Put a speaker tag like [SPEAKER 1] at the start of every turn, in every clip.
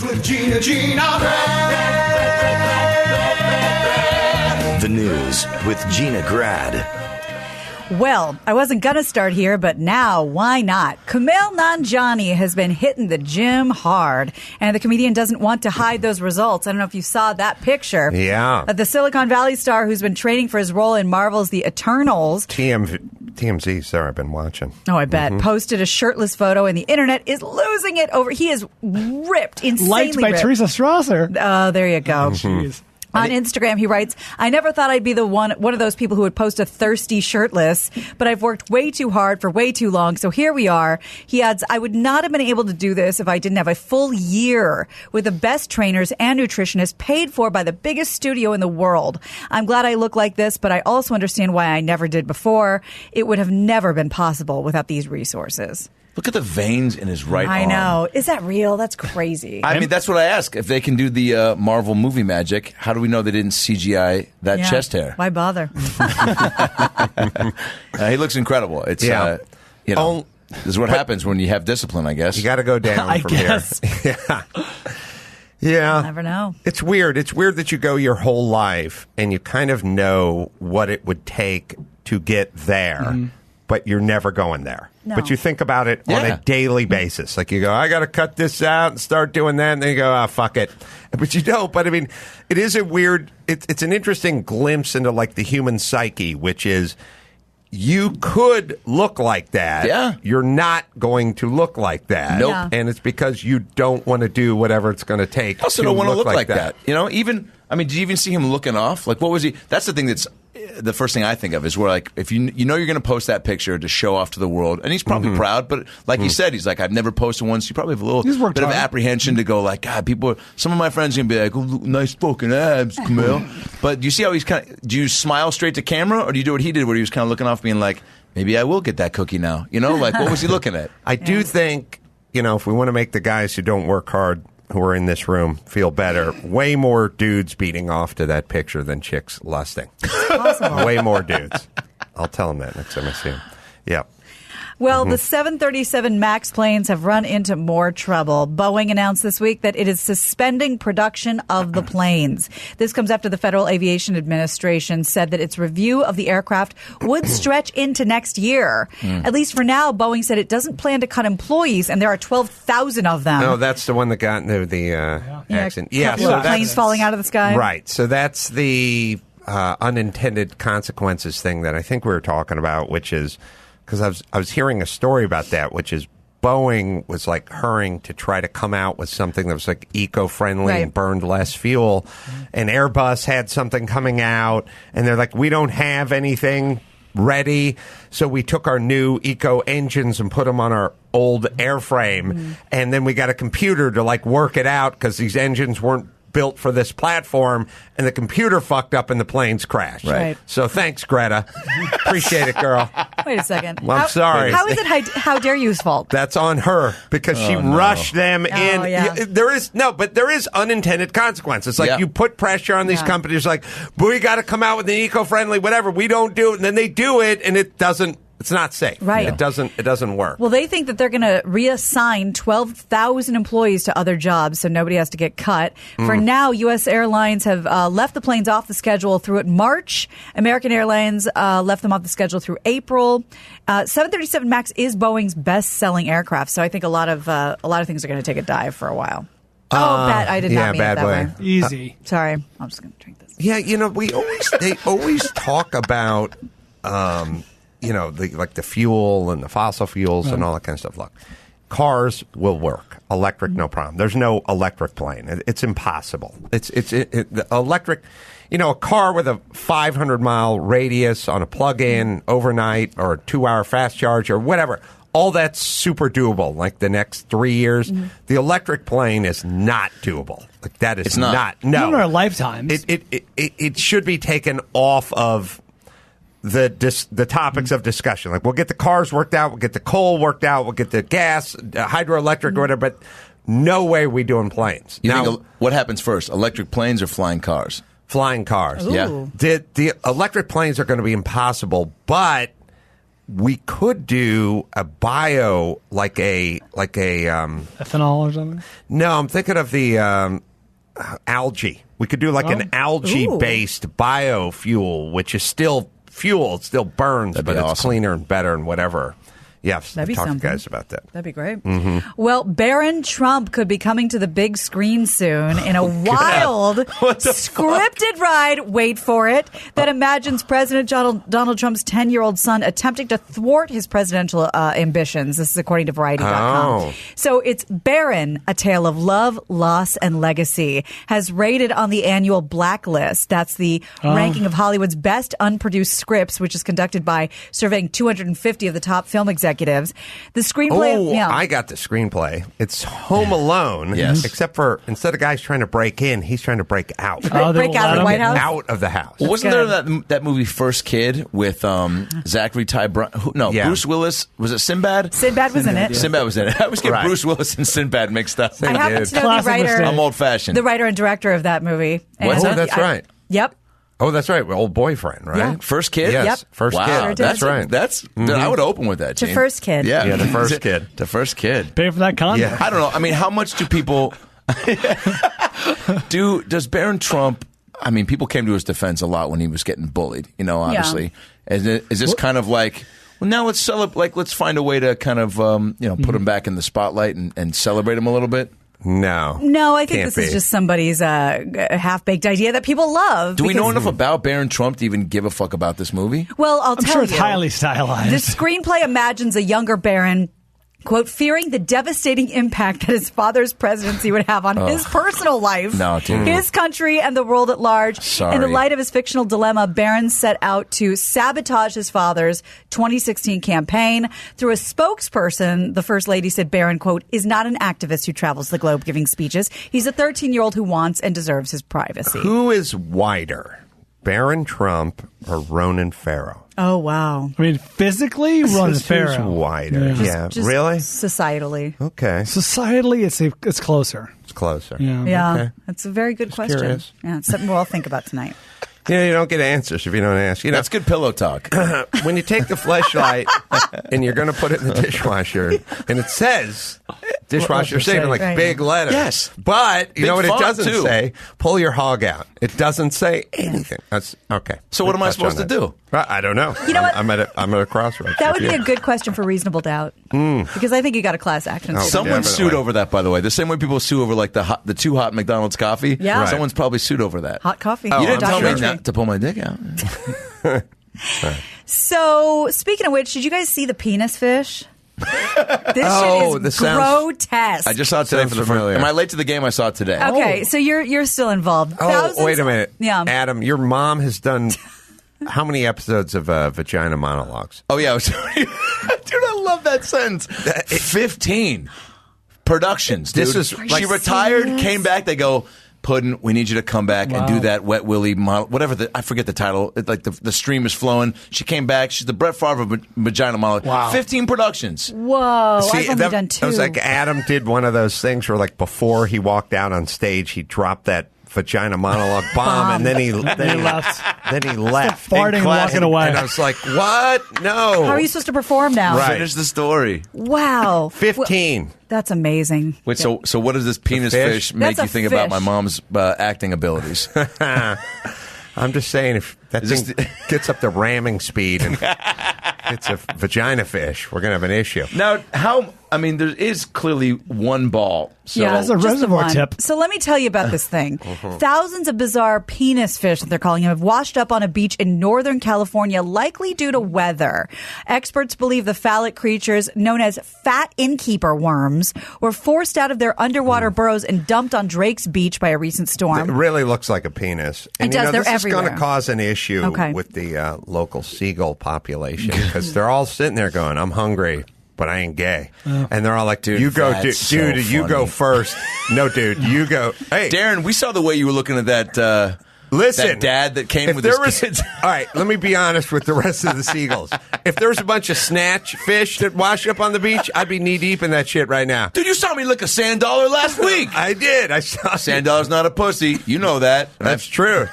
[SPEAKER 1] with Gina.
[SPEAKER 2] The news with Gina Grad.
[SPEAKER 3] Well, I wasn't going to start here, but now, why not? Kumail Nanjiani has been hitting the gym hard, and the comedian doesn't want to hide those results. I don't know if you saw that picture.
[SPEAKER 4] Yeah.
[SPEAKER 3] The Silicon Valley star who's been training for his role in Marvel's The Eternals.
[SPEAKER 4] TMZ, sorry, I've been watching.
[SPEAKER 3] Oh, I bet. Posted a shirtless photo, and the internet is losing it over. He is ripped, insanely
[SPEAKER 5] Liked by
[SPEAKER 3] ripped.
[SPEAKER 5] Teresa Strasser.
[SPEAKER 3] Oh, there you go.
[SPEAKER 5] Jeez.
[SPEAKER 3] On Instagram, he writes, I never thought I'd be the one of those people who would post a thirsty shirtless, but I've worked way too hard for way too long, so here we are. He adds, I would not have been able to do this if I didn't have a full year with the best trainers and nutritionists paid for by the biggest studio in the world. I'm glad I look like this, but I also understand why I never did before. It would have never been possible without these resources.
[SPEAKER 6] Look at the veins in his right arm.
[SPEAKER 3] I know. Is that real? That's crazy.
[SPEAKER 6] I mean, that's what I ask. If they can do the Marvel movie magic, how do we know they didn't CGI that chest hair?
[SPEAKER 3] Why bother?
[SPEAKER 6] He looks incredible. It's, this is what happens when you have discipline, I guess.
[SPEAKER 4] You got to go down from here. Yeah.
[SPEAKER 3] You'll never know.
[SPEAKER 4] It's weird. It's weird that you go your whole life and you kind of know what it would take to get there, but you're never going there.
[SPEAKER 3] No.
[SPEAKER 4] But you think about it on a daily basis. Like you go, I got to cut this out and start doing that. And then you go, fuck it. But you don't. But I mean, it is a weird, it's an interesting glimpse into like the human psyche, which is you could look like that.
[SPEAKER 6] Yeah.
[SPEAKER 4] You're not going to look like that.
[SPEAKER 6] Nope.
[SPEAKER 3] Yeah.
[SPEAKER 4] And it's because you don't want to do whatever it's going to take.
[SPEAKER 6] I also don't want to look like that. You know, even, I mean, did you even see him looking off? Like, what was he? That's the thing that's the first thing I think of is where, like, if you know you're going to post that picture to show off to the world, and he's probably proud, but like he said, he's like, I've never posted one, so you probably have a little bit of apprehension to go, like, God, some of my friends are going to be like, oh, nice fucking abs, Kumail. But do you see how he's kind of, do you smile straight to camera, or do you do what he did where he was kind of looking off being like, maybe I will get that cookie now? You know, like, what was he looking at?
[SPEAKER 4] I do think, you know, if we want to make the guys who don't work hard who are in this room feel better, way more dudes beating off to that picture than chicks lusting. Way more dudes. I'll tell them that next time I see them. Yeah.
[SPEAKER 3] Well, the 737 MAX planes have run into more trouble. Boeing announced this week that it is suspending production of the planes. This comes after the Federal Aviation Administration said that its review of the aircraft would stretch into next year. At least for now, Boeing said it doesn't plan to cut employees, and there are 12,000 of them.
[SPEAKER 4] No, that's the one that got into the accident. Yeah,
[SPEAKER 3] so planes falling out of the sky.
[SPEAKER 4] Right. So that's the unintended consequences thing that I think we were talking about, which is because I was hearing a story about that, which is Boeing was like hurrying to try to come out with something that was like eco-friendly and burned less fuel. And Airbus had something coming out, and they're like, we don't have anything ready. So we took our new eco engines and put them on our old airframe. And then we got a computer to like work it out because these engines weren't built for this platform, and the computer fucked up and the planes crashed.
[SPEAKER 3] Right.
[SPEAKER 4] So thanks, Greta. Appreciate it, girl.
[SPEAKER 3] Wait a second.
[SPEAKER 4] Well, I'm sorry.
[SPEAKER 3] How is it How Dare You's fault?
[SPEAKER 4] That's on her because she rushed them in.
[SPEAKER 3] Yeah.
[SPEAKER 4] There is unintended consequences. Like you put pressure on these companies, like, we got to come out with an eco-friendly whatever. We don't do it, and then they do it, and it doesn't. It's not safe.
[SPEAKER 3] Right.
[SPEAKER 4] It doesn't work.
[SPEAKER 3] Well, they think that they're going to reassign 12,000 employees to other jobs so nobody has to get cut. For now, U.S. airlines have left the planes off the schedule through March. American Airlines left them off the schedule through April. 737 MAX is Boeing's best-selling aircraft, so I think a lot of things are going to take a dive for a while. Bad. I did not mean it that way.
[SPEAKER 5] Easy.
[SPEAKER 3] Sorry. I'm just going to drink this.
[SPEAKER 4] Yeah, you know, they always talk about you know, the fuel and the fossil fuels and all that kind of stuff. Look, cars will work. Electric, no problem. There's no electric plane. It's impossible. The electric, you know, a car with a 500-mile radius on a plug-in overnight or a 2-hour fast charge or whatever, all that's super doable. Like the next 3 years, the electric plane is not doable. Like that is not. No,
[SPEAKER 5] even in our lifetimes,
[SPEAKER 4] it should be taken off of the topics of discussion. Like, we'll get the cars worked out, we'll get the coal worked out, we'll get the gas, hydroelectric or whatever, but no way we doing planes.
[SPEAKER 6] You think what happens first, electric planes or flying cars?
[SPEAKER 4] Flying cars.
[SPEAKER 3] Ooh.
[SPEAKER 6] Yeah.
[SPEAKER 4] The electric planes are going to be impossible, but we could do a bio like a
[SPEAKER 5] ethanol or something.
[SPEAKER 4] No, I'm thinking of the algae. We could do like an algae-based biofuel, which is still fuel. It still burns, but it's cleaner and better and whatever. Yeah, I've talked to guys about that.
[SPEAKER 3] That'd be great. Mm-hmm. Well, Barron Trump could be coming to the big screen soon in a wild, scripted ride, wait for it, that imagines President Donald Trump's 10-year-old son attempting to thwart his presidential ambitions. This is according to Variety.com.
[SPEAKER 4] Oh.
[SPEAKER 3] So it's Barron, A Tale of Love, Loss, and Legacy, has rated on the annual Blacklist. That's the ranking of Hollywood's best unproduced scripts, which is conducted by surveying 250 of the top film executives. The screenplay.
[SPEAKER 4] I got the screenplay. It's Home Alone.
[SPEAKER 6] Yes.
[SPEAKER 4] Except for instead of guys trying to break in, he's trying to break out.
[SPEAKER 3] Break out of the White House?
[SPEAKER 4] Out of the house.
[SPEAKER 6] Well, wasn't there that movie First Kid with Zachary Ty Bryan? Bruce Willis. Was it Sinbad?
[SPEAKER 3] Sinbad was in it.
[SPEAKER 6] Sinbad was in it. I always get Bruce Willis and Sinbad mixed up.
[SPEAKER 3] I happen to know the writer.
[SPEAKER 6] I'm old-fashioned.
[SPEAKER 3] The writer and director of that movie.
[SPEAKER 6] What's that?
[SPEAKER 4] That's right.
[SPEAKER 3] Yep.
[SPEAKER 4] Oh, that's right. Old Boyfriend, right?
[SPEAKER 3] Yeah.
[SPEAKER 6] First Kid?
[SPEAKER 4] Yes.
[SPEAKER 3] Yep.
[SPEAKER 4] First
[SPEAKER 6] Wow,
[SPEAKER 4] Kid. That's right.
[SPEAKER 6] I would open with that,
[SPEAKER 3] To
[SPEAKER 6] Gene.
[SPEAKER 3] First Kid.
[SPEAKER 6] Yeah,
[SPEAKER 4] the First Kid.
[SPEAKER 6] The First Kid.
[SPEAKER 5] Pay for that content.
[SPEAKER 4] Yeah.
[SPEAKER 6] I don't know. I mean, how much do people does Barron Trump? I mean, people came to his defense a lot when he was getting bullied. Obviously, is this kind of like? Well, now let's celebrate. Like, let's find a way to kind of put him back in the spotlight and celebrate him a little bit.
[SPEAKER 4] No,
[SPEAKER 3] I think this is just somebody's half-baked idea that people love.
[SPEAKER 6] Do we know enough about Barron Trump to even give a fuck about this movie?
[SPEAKER 3] Well, I'm
[SPEAKER 5] sure it's highly stylized.
[SPEAKER 3] The screenplay imagines a younger Barron, quote, fearing the devastating impact that his father's presidency would have on his personal life, his country, and the world at large.
[SPEAKER 6] Sorry.
[SPEAKER 3] In the light of his fictional dilemma, Barron set out to sabotage his father's 2016 campaign. Through a spokesperson, the First Lady said Barron, quote, is not an activist who travels the globe giving speeches. He's a 13-year-old who wants and deserves his privacy.
[SPEAKER 4] Who is whiter, Barron Trump or Ronan Farrow?
[SPEAKER 3] Oh, wow.
[SPEAKER 5] I mean, physically, Ronan
[SPEAKER 4] Who's
[SPEAKER 5] Farrow.
[SPEAKER 4] wider? Yeah,
[SPEAKER 3] Just
[SPEAKER 4] really?
[SPEAKER 3] Societally.
[SPEAKER 4] Okay,
[SPEAKER 5] Societally, it's closer.
[SPEAKER 4] it's closer.
[SPEAKER 3] Yeah,
[SPEAKER 4] Okay.
[SPEAKER 3] that's a very good question.
[SPEAKER 4] curious.
[SPEAKER 3] Yeah, it's something we'll all think about tonight.
[SPEAKER 4] You don't get answers if you don't ask.
[SPEAKER 6] That's good pillow talk.
[SPEAKER 4] When you take the fleshlight and you're going to put it in the dishwasher, and it says dishwasher safe in like
[SPEAKER 3] Right.
[SPEAKER 4] big letters.
[SPEAKER 6] Yes.
[SPEAKER 4] But you
[SPEAKER 6] Big
[SPEAKER 4] know what it
[SPEAKER 6] font,
[SPEAKER 4] doesn't
[SPEAKER 6] too.
[SPEAKER 4] say? Pull your hog out. It doesn't say anything. That's okay.
[SPEAKER 6] So what am I
[SPEAKER 4] Touch on
[SPEAKER 6] supposed to
[SPEAKER 4] that.
[SPEAKER 6] do?
[SPEAKER 4] I don't know.
[SPEAKER 3] You know what?
[SPEAKER 4] I'm at a crossroads.
[SPEAKER 3] That would be a good question for reasonable doubt. Because I think you got a class action.
[SPEAKER 4] Oh,
[SPEAKER 3] suit.
[SPEAKER 6] Someone
[SPEAKER 4] definitely.
[SPEAKER 6] sued over that, by the way. The same way people sue over like the too hot McDonald's coffee.
[SPEAKER 3] Yeah. Right.
[SPEAKER 6] Someone's probably sued over that.
[SPEAKER 3] Hot coffee.
[SPEAKER 4] Oh,
[SPEAKER 6] You didn't
[SPEAKER 4] I'm
[SPEAKER 6] tell me
[SPEAKER 4] sure.
[SPEAKER 6] not to pull my dick out.
[SPEAKER 3] So, speaking of which, did you guys see the penis fish? This shit
[SPEAKER 4] this
[SPEAKER 3] is
[SPEAKER 4] sounds-
[SPEAKER 3] grotesque.
[SPEAKER 6] I just saw it today
[SPEAKER 4] Sounds
[SPEAKER 6] for the first.
[SPEAKER 4] familiar.
[SPEAKER 6] Am I late to the game? I saw it today.
[SPEAKER 3] Okay, so you're still involved.
[SPEAKER 4] Oh,
[SPEAKER 3] Thousands-
[SPEAKER 4] wait a minute.
[SPEAKER 3] Yeah.
[SPEAKER 4] Adam, your mom has done how many episodes of Vagina Monologues?
[SPEAKER 6] Oh yeah, dude, I love that sentence. 15 productions. Dude.
[SPEAKER 4] This is
[SPEAKER 6] she
[SPEAKER 4] like-
[SPEAKER 6] retired,
[SPEAKER 3] serious?
[SPEAKER 6] came back. They go, Puddin', we need you to come back and do that Wet Willy model, whatever. I forget the title. Like the stream is flowing. She came back. She's the Brett Favre of Vagina Monologue.
[SPEAKER 5] Wow.
[SPEAKER 6] 15 productions.
[SPEAKER 3] Whoa,
[SPEAKER 4] See,
[SPEAKER 3] I've only
[SPEAKER 4] that,
[SPEAKER 3] done 2.
[SPEAKER 4] It was like Adam did one of those things where, like, before he walked out on stage, he dropped that Vagina Monologue bomb, and then he left. Then he left.
[SPEAKER 5] Farting
[SPEAKER 4] in
[SPEAKER 5] and
[SPEAKER 4] class.
[SPEAKER 5] walking away.
[SPEAKER 4] And I was like, "What? No."
[SPEAKER 3] How are you supposed to perform now?
[SPEAKER 4] Right.
[SPEAKER 6] Finish the story.
[SPEAKER 3] Wow.
[SPEAKER 4] 15.
[SPEAKER 3] That's amazing.
[SPEAKER 6] Wait, so what does this penis
[SPEAKER 4] fish?
[SPEAKER 6] fish make
[SPEAKER 3] That's a
[SPEAKER 6] you think about
[SPEAKER 3] fish.
[SPEAKER 6] my mom's acting abilities?
[SPEAKER 4] I'm just saying, if that
[SPEAKER 6] Is
[SPEAKER 4] thing
[SPEAKER 6] this
[SPEAKER 4] gets up to ramming speed and it's a vagina fish, we're gonna have an issue.
[SPEAKER 6] Now, there is clearly one ball. So
[SPEAKER 3] Yeah,
[SPEAKER 5] That's a
[SPEAKER 3] just the
[SPEAKER 5] reservoir
[SPEAKER 3] one.
[SPEAKER 5] tip.
[SPEAKER 3] So let me tell you about this thing. Thousands of bizarre penis fish, that they're calling them, have washed up on a beach in Northern California, likely due to weather. Experts believe the phallic creatures, known as fat innkeeper worms, were forced out of their underwater burrows and dumped on Drake's Beach by a recent
[SPEAKER 4] It
[SPEAKER 3] storm.
[SPEAKER 4] really looks like a penis. And
[SPEAKER 3] It does. They're
[SPEAKER 4] this
[SPEAKER 3] everywhere.
[SPEAKER 4] is going to cause an issue
[SPEAKER 3] Okay.
[SPEAKER 4] with the local seagull population because they're all sitting there going, "I'm hungry, but I ain't gay," and they're all like,
[SPEAKER 6] Dude,
[SPEAKER 4] "You go,
[SPEAKER 6] that's so
[SPEAKER 4] dude. You go
[SPEAKER 6] funny.
[SPEAKER 4] first." No, dude, you go. Hey,
[SPEAKER 6] Darren, we saw the way you were looking at that.
[SPEAKER 4] listen,
[SPEAKER 6] that dad that came
[SPEAKER 4] if
[SPEAKER 6] with
[SPEAKER 4] there
[SPEAKER 6] his
[SPEAKER 4] was,
[SPEAKER 6] kids.
[SPEAKER 4] all right, let me be honest with the rest of the seagulls. If there was a bunch of snatch fish that wash up on the beach, I'd be knee deep in that shit right now.
[SPEAKER 6] Dude, you saw me lick a sand dollar last week.
[SPEAKER 4] I did. I saw
[SPEAKER 6] Sand dollar's not a pussy. You know that.
[SPEAKER 4] That's true.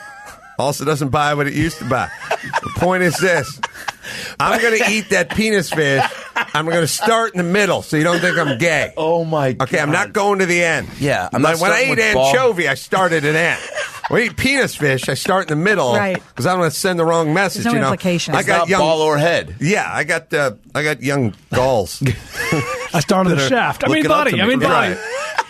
[SPEAKER 4] Also doesn't buy what it used to buy. The point is this. I'm going to eat that penis fish. I'm going to start in the middle so you don't think I'm gay.
[SPEAKER 6] Oh, my God.
[SPEAKER 4] Okay, I'm not going to the end.
[SPEAKER 6] Yeah, I'm not
[SPEAKER 4] when I
[SPEAKER 6] starting
[SPEAKER 4] eat
[SPEAKER 6] with ball.
[SPEAKER 4] anchovy, I start at an end. When I eat penis fish, I start in the middle.
[SPEAKER 3] Right.
[SPEAKER 4] Because I don't want to send the wrong message.
[SPEAKER 3] There's no
[SPEAKER 4] you know?
[SPEAKER 3] implications.
[SPEAKER 4] I
[SPEAKER 3] It's
[SPEAKER 4] got
[SPEAKER 6] Not
[SPEAKER 4] young
[SPEAKER 6] ball or head.
[SPEAKER 4] Yeah, I got young galls.
[SPEAKER 5] I started the shaft. I mean,
[SPEAKER 6] looking up
[SPEAKER 5] body.
[SPEAKER 6] to me.
[SPEAKER 5] I mean, body.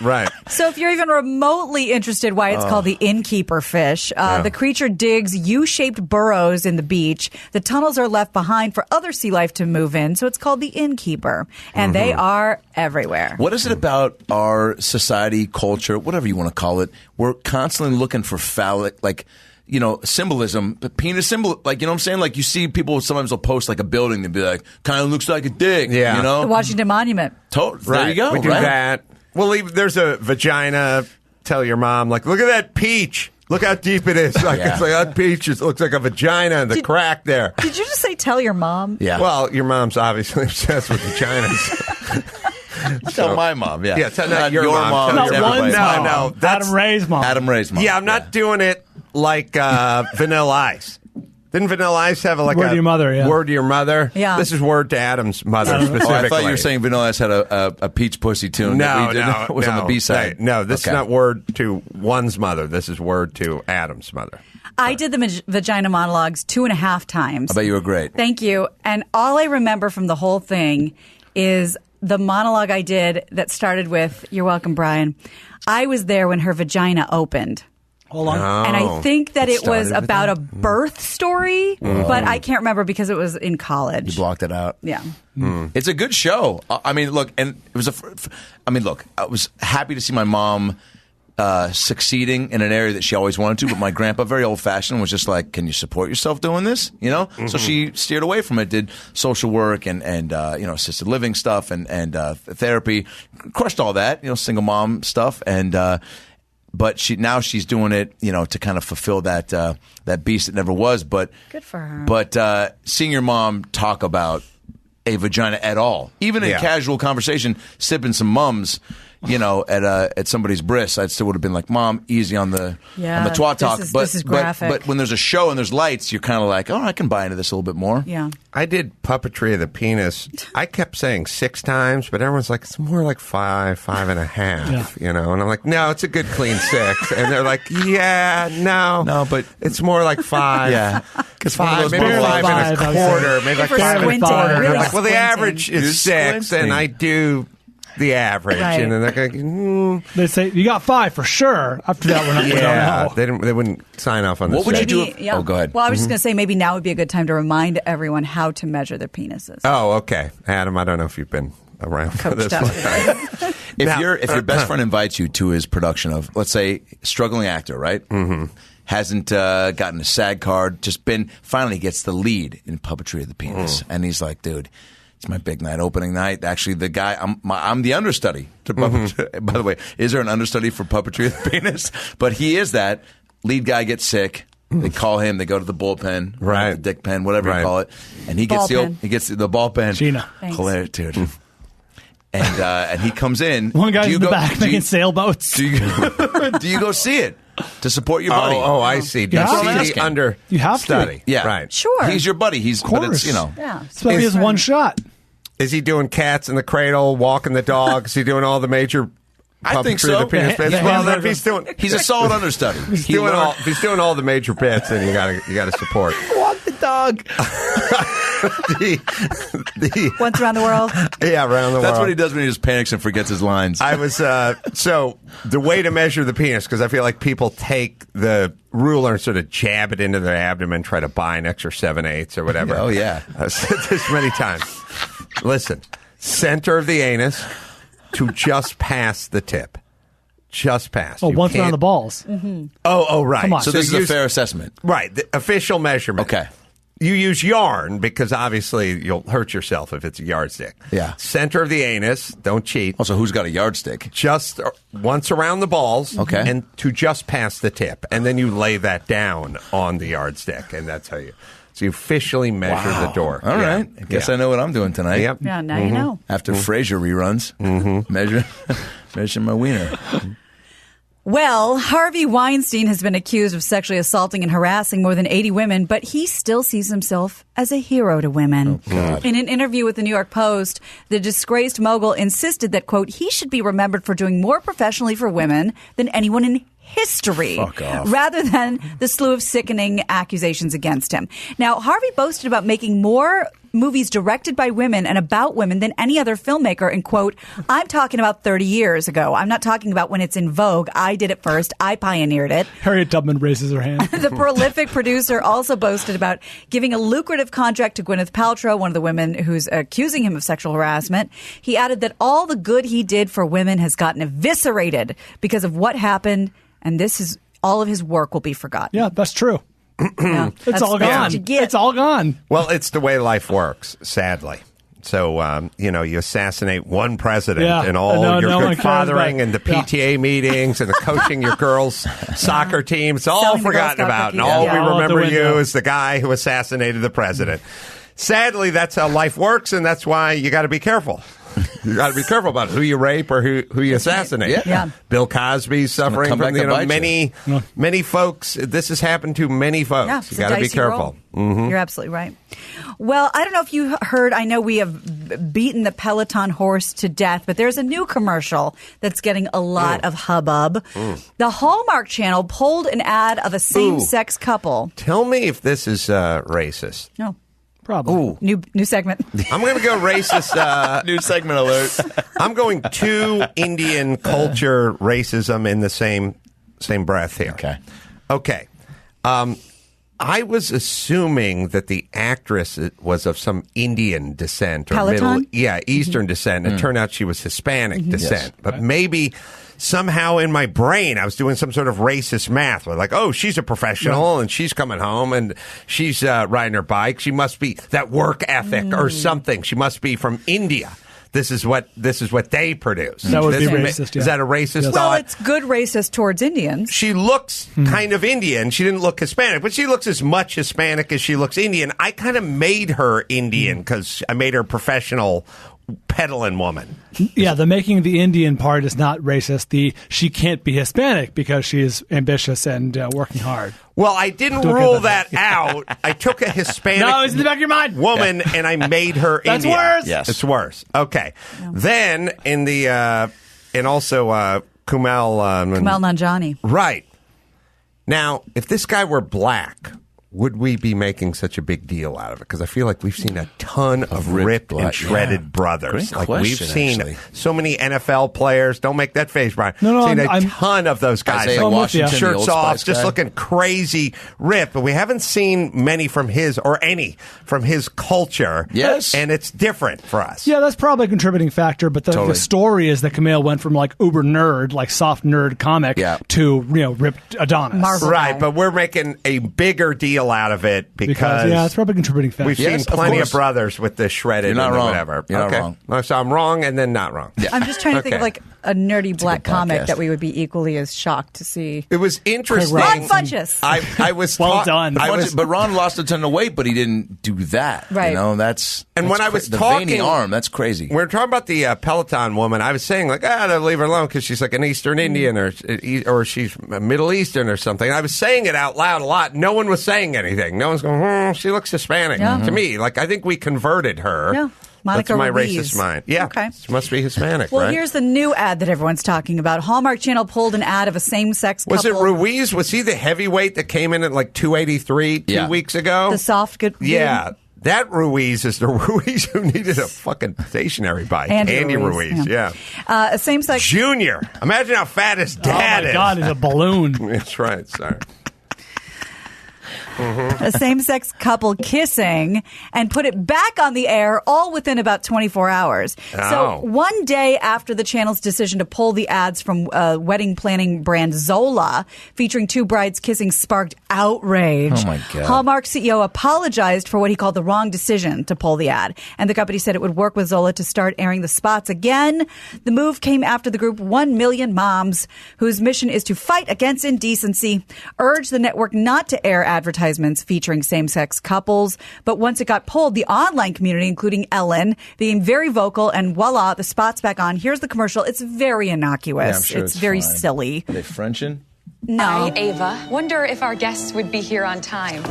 [SPEAKER 4] Right.
[SPEAKER 3] So if you're even remotely interested why it's called the innkeeper fish, the creature digs U-shaped burrows in the beach. The tunnels are left behind for other sea life to move in, so it's called the innkeeper. And they are everywhere.
[SPEAKER 6] What is it about our society, culture, whatever you want to call it? We're constantly looking for phallic, like, you know, symbolism, penis symbol. Like, you know what I'm saying? Like, you see people sometimes will post like a building and be like, kind of looks like a dick.
[SPEAKER 4] Yeah.
[SPEAKER 6] You know?
[SPEAKER 3] The Washington Monument.
[SPEAKER 6] There you go.
[SPEAKER 4] We do
[SPEAKER 6] right?
[SPEAKER 4] that. Well, even, there's a vagina. Tell your mom, like, look at that peach. Look how deep it is. Like,
[SPEAKER 6] Yeah.
[SPEAKER 4] it's like that peach. It looks like a vagina and the crack there.
[SPEAKER 3] Did you just say tell your mom?
[SPEAKER 6] Yeah.
[SPEAKER 4] Well, your mom's obviously obsessed with vaginas.
[SPEAKER 6] Tell my mom. Yeah.
[SPEAKER 4] Yeah, tell not your mom.
[SPEAKER 6] mom.
[SPEAKER 4] Tell
[SPEAKER 5] Not
[SPEAKER 6] it's
[SPEAKER 5] one
[SPEAKER 6] everybody's
[SPEAKER 4] No,
[SPEAKER 6] mom.
[SPEAKER 4] no. That's-
[SPEAKER 5] Adam Ray's mom.
[SPEAKER 6] Adam Ray's mom.
[SPEAKER 4] Yeah, I'm not doing it like Vanilla Ice. Didn't Vanilla Ice have
[SPEAKER 5] Word to your mother, yeah.
[SPEAKER 4] Word to your mother?
[SPEAKER 3] Yeah.
[SPEAKER 4] This is word to Adam's mother
[SPEAKER 5] Oh,
[SPEAKER 4] specifically.
[SPEAKER 6] Oh, I thought you were saying Vanilla Ice had a peach pussy tune.
[SPEAKER 4] No,
[SPEAKER 6] that we did.
[SPEAKER 4] no,
[SPEAKER 6] It was on the
[SPEAKER 4] no.
[SPEAKER 6] B side.
[SPEAKER 4] No, this
[SPEAKER 6] Okay.
[SPEAKER 4] is not word to one's mother. This is word to Adam's mother.
[SPEAKER 3] I did the vagina monologues 2.5 times.
[SPEAKER 6] I bet you were great.
[SPEAKER 3] Thank you. And all I remember from the whole thing is the monologue I did that started with, "You're welcome, Brian." I was there when her vagina opened.
[SPEAKER 5] Hold on.
[SPEAKER 3] And I think that it was
[SPEAKER 4] started with
[SPEAKER 3] about
[SPEAKER 4] that?
[SPEAKER 3] a birth story, but I can't remember because it was in college.
[SPEAKER 6] You blocked it out.
[SPEAKER 3] Yeah.
[SPEAKER 6] It's a good show. I mean, look, and it was look, I was happy to see my mom succeeding in an area that she always wanted to, but my grandpa, very old fashioned, was just like, "Can you support yourself doing this?" You know? So she steered away from it, did social work and you know, assisted living stuff and therapy, crushed all that, you know, single mom stuff, and but she's doing it, you know, to kind of fulfill that that beast that never was. But
[SPEAKER 3] Good for her.
[SPEAKER 6] But seeing your mom talk about a vagina at all, even in
[SPEAKER 4] Yeah.
[SPEAKER 6] casual conversation, sipping some mums, you know, at somebody's bris, I still would have been like, "Mom, easy on the
[SPEAKER 3] Yeah,
[SPEAKER 6] twat talk."
[SPEAKER 3] this is graphic.
[SPEAKER 6] But when there's a show and there's lights, you're kind of like, "Oh, I can buy into this a little bit more."
[SPEAKER 3] Yeah.
[SPEAKER 4] I did puppetry of the penis. I kept saying 6 times, but everyone's like, it's more like 5, 5.5, you know? And I'm like, no, it's a good clean 6. And they're like, yeah, no,
[SPEAKER 6] but
[SPEAKER 4] it's more like 5.
[SPEAKER 6] Yeah.
[SPEAKER 4] It's
[SPEAKER 6] one of
[SPEAKER 4] 5,
[SPEAKER 6] those
[SPEAKER 4] maybe
[SPEAKER 6] barely
[SPEAKER 4] 5 and a
[SPEAKER 5] 5, I would say.
[SPEAKER 4] quarter, maybe like
[SPEAKER 3] If we're
[SPEAKER 4] 5 and a
[SPEAKER 3] squinting,
[SPEAKER 4] quarter.
[SPEAKER 3] really
[SPEAKER 4] Like, well, the
[SPEAKER 3] squinting.
[SPEAKER 4] average
[SPEAKER 6] You're
[SPEAKER 4] is 6,
[SPEAKER 6] squinting.
[SPEAKER 4] and I do the average.
[SPEAKER 3] Right.
[SPEAKER 4] And then they're like,
[SPEAKER 5] They say, you got 5 for sure. After that, we don't
[SPEAKER 4] yeah,
[SPEAKER 5] know.
[SPEAKER 4] they wouldn't sign off on this.
[SPEAKER 6] What would you
[SPEAKER 4] shit.
[SPEAKER 6] do? Oh, go ahead.
[SPEAKER 3] Well, I was just going to say maybe now would be a good time to remind everyone how to measure their penises.
[SPEAKER 4] Oh, okay. Adam, I don't know if you've been around for this
[SPEAKER 3] Coached up.
[SPEAKER 4] one.
[SPEAKER 6] If
[SPEAKER 4] Now-
[SPEAKER 6] your best friend invites you to his production of, let's say, struggling actor, right? Mm-hmm. Hasn't gotten a SAG card, just finally gets the lead in puppetry of the penis, and he's like, "Dude, it's my big night, opening night." Actually, the guy, I'm the understudy to puppetry. By the way, is there an understudy for puppetry of the penis? But he is that. Lead guy gets sick. They call him. They go to the bullpen,
[SPEAKER 4] Right.
[SPEAKER 6] the dick pen, whatever
[SPEAKER 4] Right.
[SPEAKER 6] you call it, and he
[SPEAKER 3] Ball
[SPEAKER 6] gets
[SPEAKER 3] pen.
[SPEAKER 6] the ball pen.
[SPEAKER 5] Gina.
[SPEAKER 3] Thanks.
[SPEAKER 6] Hilarious, dude. And he comes in.
[SPEAKER 5] One guy's
[SPEAKER 6] Do you
[SPEAKER 5] in the
[SPEAKER 6] go-
[SPEAKER 5] back
[SPEAKER 6] do you-
[SPEAKER 5] making sailboats.
[SPEAKER 6] do you go see it to support your buddy?
[SPEAKER 4] Oh, I see.
[SPEAKER 5] That's what I'm
[SPEAKER 4] See the
[SPEAKER 6] asking.
[SPEAKER 4] under
[SPEAKER 5] You have to.
[SPEAKER 4] study.
[SPEAKER 6] Yeah,
[SPEAKER 4] Right.
[SPEAKER 3] Sure.
[SPEAKER 6] He's your buddy. But it's,
[SPEAKER 5] course.
[SPEAKER 6] you know.
[SPEAKER 3] Yeah.
[SPEAKER 5] So he has one shot.
[SPEAKER 4] Is he doing cats in the cradle, walking the dog? Is he doing all the major
[SPEAKER 6] I think
[SPEAKER 4] puppetry of
[SPEAKER 6] so.
[SPEAKER 4] the penis bits?
[SPEAKER 5] Yeah,
[SPEAKER 4] Well,
[SPEAKER 5] yeah.
[SPEAKER 4] then if he's doing
[SPEAKER 6] He's a solid understudy.
[SPEAKER 4] if he's doing all the major bits, then you gotta support.
[SPEAKER 5] Walk the dog.
[SPEAKER 4] the
[SPEAKER 3] Once around the world.
[SPEAKER 4] yeah, around the world.
[SPEAKER 6] That's what he does when he just panics and forgets his lines.
[SPEAKER 4] I was so the way to measure the penis, because I feel like people take the ruler and sort of jab it into their abdomen, try to buy an extra 7/8 or whatever.
[SPEAKER 6] Oh, yeah.
[SPEAKER 4] I've said this many times. Listen, center of the anus to just past the tip. Just past.
[SPEAKER 5] Oh,
[SPEAKER 4] You
[SPEAKER 5] once around
[SPEAKER 4] can't-
[SPEAKER 5] the balls.
[SPEAKER 4] Oh, right.
[SPEAKER 5] Come on.
[SPEAKER 6] so this is a
[SPEAKER 4] use-
[SPEAKER 6] fair assessment.
[SPEAKER 4] Right, the official measurement.
[SPEAKER 6] Okay.
[SPEAKER 4] You use yarn because obviously you'll hurt yourself if it's a yardstick.
[SPEAKER 6] Yeah.
[SPEAKER 4] Center of the anus, don't cheat.
[SPEAKER 6] Also, who's got a yardstick?
[SPEAKER 4] Just once around the balls.
[SPEAKER 6] Okay.
[SPEAKER 4] And to just past the tip. And then you lay that down on the yardstick. And that's how you. So you officially measure the door.
[SPEAKER 6] All
[SPEAKER 4] Yeah.
[SPEAKER 6] right. I guess
[SPEAKER 4] Yeah.
[SPEAKER 6] I know what I'm doing tonight.
[SPEAKER 4] Yep.
[SPEAKER 3] Yeah, now you know.
[SPEAKER 6] After Frasier reruns, measure my wiener.
[SPEAKER 3] Well, Harvey Weinstein has been accused of sexually assaulting and harassing more than 80 women, but he still sees himself as a hero to women.
[SPEAKER 6] Oh, God.
[SPEAKER 3] In an interview with the New York Post, the disgraced mogul insisted that, quote, he should be remembered for doing more professionally for women than anyone in history, rather than the slew of sickening accusations against him. Now, Harvey boasted about making more movies directed by women and about women than any other filmmaker. And, quote, I'm talking about 30 years ago. I'm not talking about when it's in vogue. I did it first. I pioneered it.
[SPEAKER 5] Harriet Tubman raises her hand.
[SPEAKER 3] The prolific producer also boasted about giving a lucrative contract to Gwyneth Paltrow, one of the women who's accusing him of sexual harassment. He added that all the good he did for women has gotten eviscerated because of what happened, and this is all of his work will be forgotten.
[SPEAKER 5] Yeah, that's true.
[SPEAKER 3] Yeah,
[SPEAKER 5] It's all gone. It's all gone.
[SPEAKER 4] Well, it's the way life works, sadly. So, you assassinate one president and all your good fathering and the PTA meetings and the coaching your girls' soccer team. It's all
[SPEAKER 3] Selling the Girl
[SPEAKER 4] forgotten
[SPEAKER 3] Scout
[SPEAKER 4] about.
[SPEAKER 3] cookies.
[SPEAKER 4] And all
[SPEAKER 3] Yeah.
[SPEAKER 4] we
[SPEAKER 5] All out the
[SPEAKER 4] remember you
[SPEAKER 5] window.
[SPEAKER 4] is the guy who assassinated the president. Sadly, that's how life works, and that's why you got to be careful. You got to be careful about who you rape or who you assassinate.
[SPEAKER 3] Yeah.
[SPEAKER 4] Bill Cosby's suffering
[SPEAKER 6] come
[SPEAKER 4] from
[SPEAKER 6] back to bite
[SPEAKER 4] many folks. This has happened to many folks.
[SPEAKER 3] Yeah,
[SPEAKER 4] You
[SPEAKER 3] it's a
[SPEAKER 4] got to be
[SPEAKER 3] dicey
[SPEAKER 4] careful.
[SPEAKER 3] role. You're absolutely right. Well, I don't know if you heard, I know we have beaten the Peloton horse to death, but there's a new commercial that's getting a lot of hubbub. The Hallmark Channel pulled an ad of a same-sex couple.
[SPEAKER 4] Tell me if this is racist.
[SPEAKER 3] No.
[SPEAKER 5] Probably.
[SPEAKER 3] New segment.
[SPEAKER 4] I'm going to go racist.
[SPEAKER 6] New segment alert.
[SPEAKER 4] I'm going to Indian culture racism in the same breath here. Okay. I was assuming that the actress was of some Indian descent or
[SPEAKER 3] Peloton?
[SPEAKER 4] Eastern descent. It turned out she was Hispanic descent, but maybe somehow in my brain I was doing some sort of racist math. Like, oh, she's a professional and she's coming home and she's riding her bike. She must be that work ethic or something. She must be from India. This is what they produce.
[SPEAKER 5] That would be racist.
[SPEAKER 4] Is that a racist
[SPEAKER 5] Yes.
[SPEAKER 4] thought?
[SPEAKER 3] Well, it's good racist towards Indians.
[SPEAKER 4] She looks kind of Indian. She didn't look Hispanic, but she looks as much Hispanic as she looks Indian. I kind of made her Indian because I made her professional peddling woman.
[SPEAKER 5] Yeah, the making the Indian part is not racist. She can't be Hispanic because she is ambitious and working hard.
[SPEAKER 4] Well, I didn't
[SPEAKER 5] Don't
[SPEAKER 4] rule
[SPEAKER 5] get
[SPEAKER 4] that out. I took a Hispanic
[SPEAKER 5] No, it's in the back of your mind.
[SPEAKER 4] woman and I made her
[SPEAKER 5] That's
[SPEAKER 4] Indian.
[SPEAKER 5] worse.
[SPEAKER 6] Yes.
[SPEAKER 4] It's worse. Okay. Then in the and also Kumail
[SPEAKER 3] Nanjiani.
[SPEAKER 4] Right. Now, if this guy were black, would we be making such a big deal out of it? Because I feel like we've seen a ton of ripped and shredded brothers.
[SPEAKER 6] Great
[SPEAKER 4] Like we've
[SPEAKER 6] question,
[SPEAKER 4] seen
[SPEAKER 6] actually.
[SPEAKER 4] so many NFL players. Don't make that face, Brian.
[SPEAKER 5] No,
[SPEAKER 4] seen
[SPEAKER 5] I'm-
[SPEAKER 4] a ton of those guys.
[SPEAKER 6] Isaiah
[SPEAKER 4] Like,
[SPEAKER 6] Washington, the
[SPEAKER 4] shirts
[SPEAKER 6] Old
[SPEAKER 4] off,
[SPEAKER 6] Spice
[SPEAKER 4] just
[SPEAKER 6] guy.
[SPEAKER 4] looking crazy ripped. But we haven't seen many from his or any from his culture.
[SPEAKER 6] Yes.
[SPEAKER 4] And it's different for us.
[SPEAKER 5] Yeah, that's probably a contributing factor. But the
[SPEAKER 6] Totally.
[SPEAKER 5] story is that Kumail went from like uber nerd, like soft nerd comic, to ripped Adonis.
[SPEAKER 3] Marvel.
[SPEAKER 4] Right,
[SPEAKER 3] guy.
[SPEAKER 4] but we're making a bigger deal out of it because
[SPEAKER 5] yeah, it's probably a contributing factor.
[SPEAKER 4] we've
[SPEAKER 6] Yes,
[SPEAKER 4] seen
[SPEAKER 6] of
[SPEAKER 4] plenty of
[SPEAKER 6] course.
[SPEAKER 4] brothers with the shredded
[SPEAKER 6] You're not
[SPEAKER 4] and the
[SPEAKER 6] wrong.
[SPEAKER 4] whatever.
[SPEAKER 6] You're not
[SPEAKER 4] okay.
[SPEAKER 6] wrong.
[SPEAKER 4] So I'm wrong and then not wrong.
[SPEAKER 3] I'm just trying to think of
[SPEAKER 4] Okay.
[SPEAKER 3] like a nerdy black
[SPEAKER 6] good
[SPEAKER 3] comic
[SPEAKER 6] podcast.
[SPEAKER 3] that we would be equally as shocked to see.
[SPEAKER 4] It was interesting.
[SPEAKER 5] Ron
[SPEAKER 3] Funches.
[SPEAKER 4] I was
[SPEAKER 5] Well done.
[SPEAKER 4] I was,
[SPEAKER 6] But Ron lost a ton of weight, but he didn't do that.
[SPEAKER 3] Right.
[SPEAKER 6] You know, that's
[SPEAKER 4] And when I was
[SPEAKER 6] the
[SPEAKER 4] talking-
[SPEAKER 6] veiny arm, that's crazy.
[SPEAKER 4] we're talking about the Peloton woman. I was saying like, they'll leave her alone because she's like an Eastern Indian or she's Middle Eastern or something. I was saying it out loud a lot. No one was saying anything. No one's going, she looks Hispanic to me. Like I think we converted her.
[SPEAKER 3] Yeah. Monica
[SPEAKER 4] That's my
[SPEAKER 3] Ruiz.
[SPEAKER 4] racist mind. Yeah.
[SPEAKER 3] Okay.
[SPEAKER 4] She must be Hispanic,
[SPEAKER 3] Well,
[SPEAKER 4] right?
[SPEAKER 3] here's the new ad that everyone's talking about. Hallmark Channel pulled an ad of a same-sex couple.
[SPEAKER 4] Was it Ruiz? Was he the heavyweight that came in at like 283 2 weeks ago?
[SPEAKER 3] The soft good.
[SPEAKER 4] Yeah. That Ruiz is the Ruiz who needed a fucking stationary bike.
[SPEAKER 3] Andy
[SPEAKER 4] Ruiz, yeah.
[SPEAKER 3] A same-sex.
[SPEAKER 4] Junior. Imagine how fat his dad
[SPEAKER 5] oh my
[SPEAKER 4] is.
[SPEAKER 5] God, he's a balloon.
[SPEAKER 4] That's right. Sorry.
[SPEAKER 3] A same-sex couple kissing and put it back on the air all within about 24 hours.
[SPEAKER 4] Oh.
[SPEAKER 3] So one day after the channel's decision to pull the ads from wedding planning brand Zola featuring two brides kissing sparked outrage.
[SPEAKER 6] Oh, my God.
[SPEAKER 3] Hallmark CEO apologized for what he called the wrong decision to pull the ad. And the company said it would work with Zola to start airing the spots again. The move came after the group 1 Million Moms, whose mission is to fight against indecency, urged the network not to air advertising advertisements featuring same-sex couples. But once it got pulled, the online community, including Ellen, became very vocal, and voila, the spot's back on. Here's the commercial. It's very innocuous.
[SPEAKER 6] Yeah, I'm sure
[SPEAKER 3] it's very
[SPEAKER 6] fine.
[SPEAKER 3] silly.
[SPEAKER 6] Are they Frenchin'?
[SPEAKER 3] No.
[SPEAKER 1] Hi, Ava. Wonder if our guests would be here on time.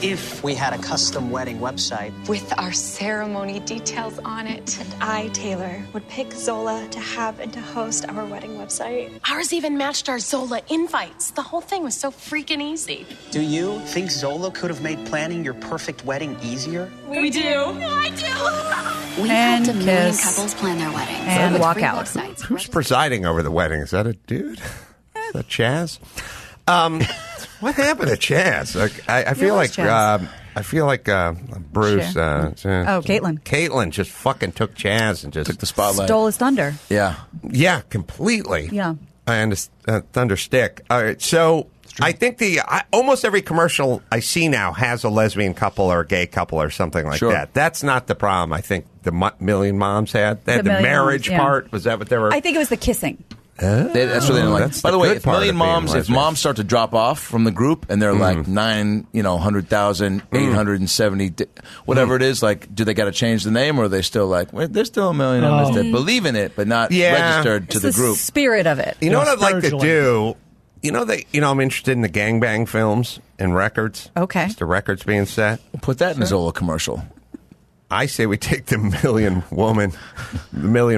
[SPEAKER 7] If we had a custom wedding website.
[SPEAKER 1] With our ceremony details on it.
[SPEAKER 8] And I, Taylor, would pick Zola to have and to host our wedding website.
[SPEAKER 9] Ours even matched our Zola invites. The whole thing was so freaking easy.
[SPEAKER 7] Do you think Zola could have made planning your perfect wedding easier?
[SPEAKER 9] We do. I do.
[SPEAKER 10] We've
[SPEAKER 3] And
[SPEAKER 10] helped a million
[SPEAKER 3] kiss.
[SPEAKER 10] couples plan their weddings.
[SPEAKER 3] And
[SPEAKER 10] With
[SPEAKER 3] walk
[SPEAKER 10] free
[SPEAKER 3] out.
[SPEAKER 10] websites.
[SPEAKER 4] Who's presiding over the wedding? Is that a dude? Is that Chaz? What happened to Chaz? Like, I feel like
[SPEAKER 3] Chaz?
[SPEAKER 4] Bruce.
[SPEAKER 3] Caitlin.
[SPEAKER 4] Caitlin just fucking took Chaz and just
[SPEAKER 6] Took the spotlight.
[SPEAKER 3] Stole his thunder.
[SPEAKER 4] Yeah, completely.
[SPEAKER 3] Yeah.
[SPEAKER 4] I understand. Thunderstick. All right, so I think almost every commercial I see now has a lesbian couple or a gay couple or something like
[SPEAKER 6] Sure.
[SPEAKER 4] that. That's not the problem. I think the Million Moms had. They had the
[SPEAKER 3] Million
[SPEAKER 4] marriage
[SPEAKER 3] Moms, yeah.
[SPEAKER 4] part. Was that what they were?
[SPEAKER 3] I think it was the kissing.
[SPEAKER 6] That's what they didn't like.
[SPEAKER 4] That's
[SPEAKER 6] By the
[SPEAKER 4] the
[SPEAKER 6] way,
[SPEAKER 4] good
[SPEAKER 6] if
[SPEAKER 4] part of
[SPEAKER 6] Million
[SPEAKER 4] being
[SPEAKER 6] Moms, if
[SPEAKER 4] lesbian.
[SPEAKER 6] moms start to drop off from the group and they're like 100,870, whatever it is, like, do they got to change the name, or are they still like, wait, there's still a million of us that believe in it but not registered to
[SPEAKER 3] It's
[SPEAKER 6] the group?
[SPEAKER 3] spirit of it.
[SPEAKER 4] You know what I'd like to
[SPEAKER 5] spiritually.
[SPEAKER 4] do? I'm interested in the gangbang films and records.
[SPEAKER 3] Okay.
[SPEAKER 4] Just the records being set.
[SPEAKER 6] Put that in a Zola commercial.
[SPEAKER 4] I say we take the Million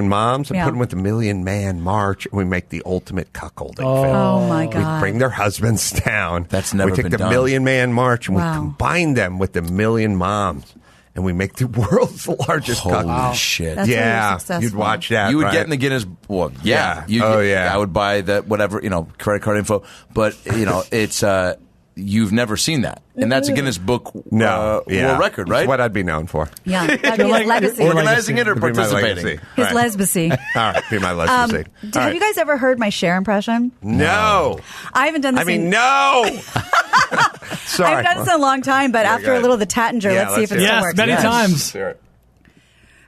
[SPEAKER 4] Moms, and
[SPEAKER 3] Yeah.
[SPEAKER 4] put them with the Million Man March, and we make the ultimate cuckolding film.
[SPEAKER 3] Oh, my
[SPEAKER 4] We
[SPEAKER 3] God.
[SPEAKER 4] bring their husbands down.
[SPEAKER 6] That's never
[SPEAKER 4] We take
[SPEAKER 6] been
[SPEAKER 4] the
[SPEAKER 6] done.
[SPEAKER 4] Million Man March, and
[SPEAKER 3] Wow.
[SPEAKER 4] we combine them with the Million Moms, and we make the world's largest
[SPEAKER 6] Holy
[SPEAKER 4] cuckold.
[SPEAKER 6] shit.
[SPEAKER 3] That's really
[SPEAKER 4] Yeah,
[SPEAKER 3] successful.
[SPEAKER 4] you'd watch that.
[SPEAKER 6] You would
[SPEAKER 4] right?
[SPEAKER 6] get in the Guinness. Well, yeah.
[SPEAKER 4] Yeah.
[SPEAKER 6] I would buy the whatever, credit card info. But, it's, you've never seen that. And that's a Guinness Book
[SPEAKER 4] No,
[SPEAKER 6] World Record, right?
[SPEAKER 4] It's what I'd be known for.
[SPEAKER 3] Yeah. That'd be his legacy.
[SPEAKER 6] Organizing it or
[SPEAKER 4] It'd be my
[SPEAKER 6] participating?
[SPEAKER 4] legacy.
[SPEAKER 3] His
[SPEAKER 4] Right.
[SPEAKER 3] lesbicy.
[SPEAKER 4] All right, be my lesbicy. All
[SPEAKER 3] Have
[SPEAKER 4] right.
[SPEAKER 3] you guys ever heard my Cher impression?
[SPEAKER 4] No.
[SPEAKER 3] I haven't done this
[SPEAKER 4] I mean,
[SPEAKER 3] in...
[SPEAKER 4] no. Sorry.
[SPEAKER 3] I haven't done this in a long time, but
[SPEAKER 4] Yeah,
[SPEAKER 3] after
[SPEAKER 4] go
[SPEAKER 3] a
[SPEAKER 4] ahead.
[SPEAKER 3] little of the Tattinger,
[SPEAKER 4] Yeah,
[SPEAKER 3] let's see if it
[SPEAKER 4] let's
[SPEAKER 3] still
[SPEAKER 5] Yes,
[SPEAKER 3] works.
[SPEAKER 5] many times.
[SPEAKER 4] Sure.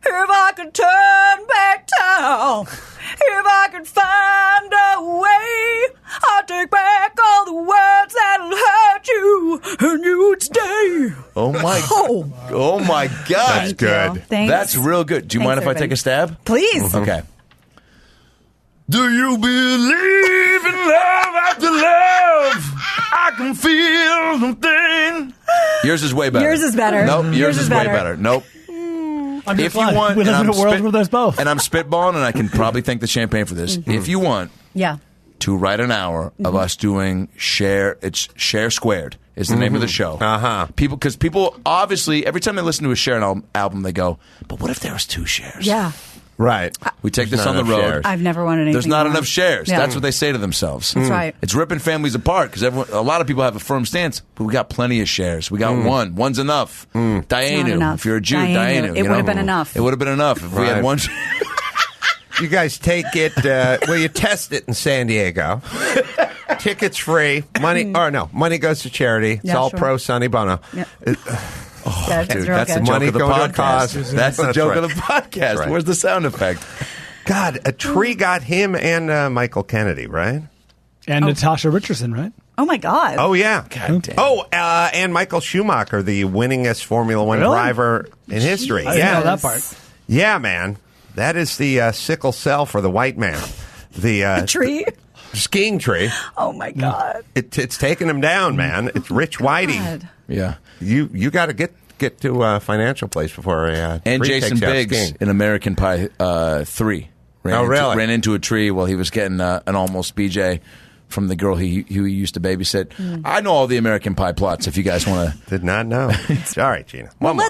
[SPEAKER 3] If I could turn back time, if I could find a way, I'd take back all the words that'll hurt you, and you'd stay.
[SPEAKER 6] Oh, my
[SPEAKER 3] Oh,
[SPEAKER 6] Oh, my God.
[SPEAKER 4] That's good.
[SPEAKER 3] Thanks.
[SPEAKER 6] That's real good. Do you mind if I
[SPEAKER 3] Thanks,
[SPEAKER 6] take a stab?
[SPEAKER 3] Please.
[SPEAKER 6] Okay. Do you believe in love after love? I can feel something. Yours is way better.
[SPEAKER 3] Yours is better.
[SPEAKER 6] Nope. Yours,
[SPEAKER 3] Yours
[SPEAKER 6] is
[SPEAKER 3] is
[SPEAKER 6] way
[SPEAKER 3] better.
[SPEAKER 6] better. Nope.
[SPEAKER 5] I'm
[SPEAKER 6] If
[SPEAKER 5] just
[SPEAKER 6] you
[SPEAKER 5] glad
[SPEAKER 6] want,
[SPEAKER 5] we live
[SPEAKER 6] and
[SPEAKER 5] in a
[SPEAKER 6] I'm
[SPEAKER 5] world where there's both.
[SPEAKER 6] And I'm spitballing, and I can probably thank the champagne for this. If you want
[SPEAKER 3] Yeah.
[SPEAKER 6] to write an hour of us doing Cher, it's Cher Squared is the name of the show. Because people obviously every time they listen to a Cher album, they go, "But what if there was two Chers?"
[SPEAKER 3] Yeah.
[SPEAKER 4] Right.
[SPEAKER 6] We take this
[SPEAKER 4] There's
[SPEAKER 6] on
[SPEAKER 4] not
[SPEAKER 6] the
[SPEAKER 4] enough
[SPEAKER 6] road.
[SPEAKER 4] shares.
[SPEAKER 3] I've never wanted anything.
[SPEAKER 6] There's not
[SPEAKER 3] more.
[SPEAKER 6] enough shares.
[SPEAKER 3] Yeah.
[SPEAKER 6] That's what they say to themselves.
[SPEAKER 3] That's right.
[SPEAKER 6] It's ripping families apart because a lot of people have a firm stance, but we got plenty of shares. We got one. One's enough. Dianu.
[SPEAKER 3] enough.
[SPEAKER 6] If you're a Jew,
[SPEAKER 3] Dianu.
[SPEAKER 6] Dianu.
[SPEAKER 3] It would have been enough.
[SPEAKER 6] It would have been enough if we had
[SPEAKER 4] Right.
[SPEAKER 6] one.
[SPEAKER 4] You guys take it. You test it in San Diego. Tickets free. Money goes to charity. It's
[SPEAKER 3] Yeah,
[SPEAKER 4] all
[SPEAKER 3] sure.
[SPEAKER 4] pro Sonny Bono.
[SPEAKER 3] Yeah.
[SPEAKER 6] Oh,
[SPEAKER 3] That's
[SPEAKER 6] dude,
[SPEAKER 3] real
[SPEAKER 6] that's the
[SPEAKER 3] good.
[SPEAKER 6] joke
[SPEAKER 4] Money
[SPEAKER 6] of the
[SPEAKER 4] going to a
[SPEAKER 6] podcast.
[SPEAKER 4] cause.
[SPEAKER 6] That's the
[SPEAKER 4] That's
[SPEAKER 6] joke
[SPEAKER 4] right.
[SPEAKER 6] of the podcast.
[SPEAKER 4] Right.
[SPEAKER 6] Where's the sound effect?
[SPEAKER 4] God, a tree got him and Michael Kennedy, right?
[SPEAKER 5] And Natasha Richardson, right?
[SPEAKER 3] Oh my God.
[SPEAKER 4] Oh, yeah.
[SPEAKER 6] God damn.
[SPEAKER 4] Oh, and Michael Schumacher, the winningest Formula One
[SPEAKER 5] Really?
[SPEAKER 4] driver in history.
[SPEAKER 5] I didn't
[SPEAKER 4] Yeah.
[SPEAKER 5] know that part.
[SPEAKER 4] Yeah, man. That is the sickle cell for the white man. The
[SPEAKER 3] Tree.
[SPEAKER 4] skiing tree.
[SPEAKER 3] Oh my God.
[SPEAKER 4] It's taking him down, man. It's Rich Whitey.
[SPEAKER 3] God.
[SPEAKER 6] Yeah.
[SPEAKER 4] You got to get to a financial place before
[SPEAKER 6] And
[SPEAKER 4] tree
[SPEAKER 6] Jason
[SPEAKER 4] takes you out
[SPEAKER 6] Biggs
[SPEAKER 4] skiing.
[SPEAKER 6] in American Pie 3.
[SPEAKER 4] Really?
[SPEAKER 6] Ran into a tree while he was getting an almost BJ from the girl he used to babysit. I know all the American Pie plots if you guys want to.
[SPEAKER 4] Did not know. All right, Gina.
[SPEAKER 3] Well,
[SPEAKER 4] One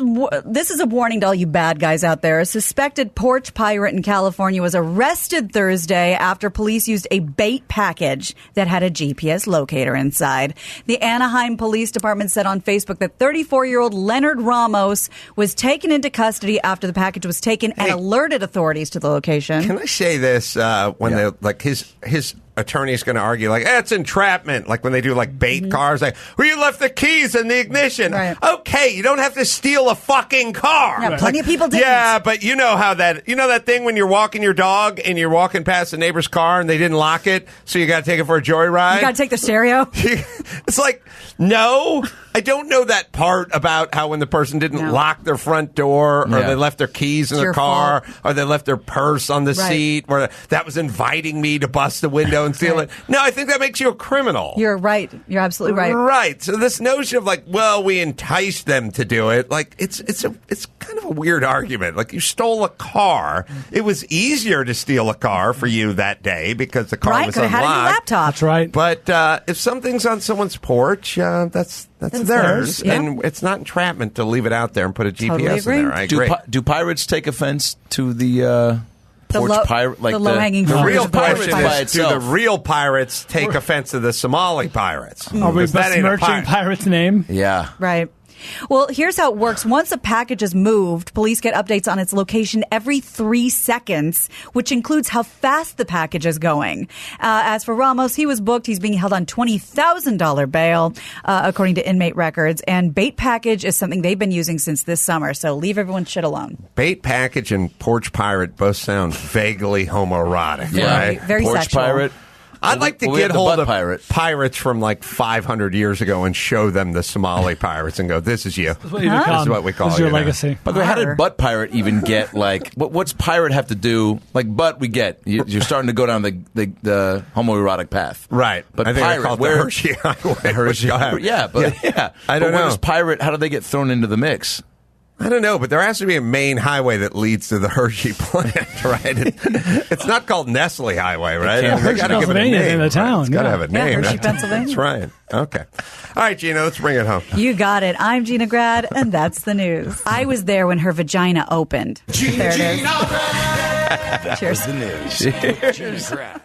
[SPEAKER 4] more.
[SPEAKER 3] this is a warning to all you bad guys out there. A suspected porch pirate in California was arrested Thursday after police used a bait package that had a GPS locator inside. The Anaheim Police Department said on Facebook that 34-year-old Leonard Ramos was taken into custody after the package was taken and alerted authorities to the location.
[SPEAKER 4] Can I say this? When they like his attorney's going to argue like, it's entrapment. Like when they do like bait cars, like, well, you left the keys in the ignition.
[SPEAKER 3] Right.
[SPEAKER 4] Okay, you don't have to steal a fucking car.
[SPEAKER 3] Yeah, plenty of people did.
[SPEAKER 4] Yeah, but you know how that thing when you're walking your dog and you're walking past the neighbor's car and they didn't lock it, so you got to take it for a joyride.
[SPEAKER 3] You got to take the stereo.
[SPEAKER 4] It's like, no, I don't know that part about how when the person didn't lock their front door, or they left their keys in their car, or they left their purse on the seat, or that was inviting me to bust the window and steal it. No, I think that makes you a criminal.
[SPEAKER 3] You're right. You're absolutely right.
[SPEAKER 4] Right. So this notion of like, well, we enticed them to do it, like it's kind of a weird argument. Like you stole a car. It was easier to steal a car for you that day because the car was
[SPEAKER 3] could have
[SPEAKER 4] unlocked.
[SPEAKER 3] had a new laptop.
[SPEAKER 5] That's right.
[SPEAKER 4] But if something's on someone's porch, that's theirs,
[SPEAKER 3] yeah.
[SPEAKER 4] and it's not entrapment to leave it out there and put a
[SPEAKER 3] Totally
[SPEAKER 4] GPS
[SPEAKER 3] agree.
[SPEAKER 4] in there. I agree.
[SPEAKER 6] Do pirates take offense to the porch pirate? Like
[SPEAKER 3] the low-hanging
[SPEAKER 4] The
[SPEAKER 3] fruit
[SPEAKER 4] real
[SPEAKER 3] of the porch
[SPEAKER 4] question
[SPEAKER 6] by
[SPEAKER 3] pirate.
[SPEAKER 4] is, do the real pirates take offense to the Somali pirates?
[SPEAKER 5] Are we
[SPEAKER 4] Because that ain't a
[SPEAKER 5] besmirching
[SPEAKER 4] pirate.
[SPEAKER 5] pirate's name?
[SPEAKER 6] Yeah.
[SPEAKER 3] Right. Well, here's how it works. Once a package is moved, police get updates on its location every 3 seconds, which includes how fast the package is going. As for Ramos, he was booked. He's being held on $20,000 bail, according to inmate records. And bait package is something they've been using since this summer. So leave everyone's shit alone.
[SPEAKER 4] Bait package and porch pirate both sound vaguely homoerotic, right?
[SPEAKER 3] Very
[SPEAKER 6] Porch
[SPEAKER 3] sexual.
[SPEAKER 6] pirate.
[SPEAKER 4] I'd like to
[SPEAKER 6] we
[SPEAKER 4] get
[SPEAKER 6] have the
[SPEAKER 4] hold
[SPEAKER 6] butt
[SPEAKER 4] of
[SPEAKER 6] pirate.
[SPEAKER 4] pirates from like 500 years ago and show them the Somali pirates and go, this is you.
[SPEAKER 5] What you
[SPEAKER 4] This
[SPEAKER 5] become.
[SPEAKER 4] is what we call
[SPEAKER 5] This is your
[SPEAKER 4] you now.
[SPEAKER 5] legacy.
[SPEAKER 6] By the way, how did butt pirate even get like? What's pirate have to do? Like butt, we get. You're starting to go down the homoerotic path,
[SPEAKER 4] Right.
[SPEAKER 6] But
[SPEAKER 4] I think I
[SPEAKER 6] pirate,
[SPEAKER 4] call it
[SPEAKER 6] where
[SPEAKER 4] the Hershey Highway.
[SPEAKER 6] Hershey,
[SPEAKER 4] Go ahead.
[SPEAKER 6] yeah, but yeah.
[SPEAKER 4] I don't
[SPEAKER 6] But where
[SPEAKER 4] know.
[SPEAKER 6] does pirate? How do they get thrown into the mix?
[SPEAKER 4] I don't know, but there has to be a main highway that leads to the Hershey plant, right? It's not called Nestle Highway, right?
[SPEAKER 6] can't.
[SPEAKER 4] They gotta give it a
[SPEAKER 5] Pennsylvania is
[SPEAKER 4] name,
[SPEAKER 5] in the
[SPEAKER 4] right?
[SPEAKER 5] town,
[SPEAKER 4] It's got to
[SPEAKER 5] yeah.
[SPEAKER 4] have a
[SPEAKER 3] Yeah,
[SPEAKER 4] name.
[SPEAKER 3] Hershey,
[SPEAKER 4] That's
[SPEAKER 3] Pennsylvania.
[SPEAKER 4] right. Okay. All right, Gina, let's bring it home.
[SPEAKER 3] You got it. I'm Gina Grad, and that's the news. I was there when her vagina opened. There it is.
[SPEAKER 2] That
[SPEAKER 3] Cheers.
[SPEAKER 2] was the news. Gina Grad.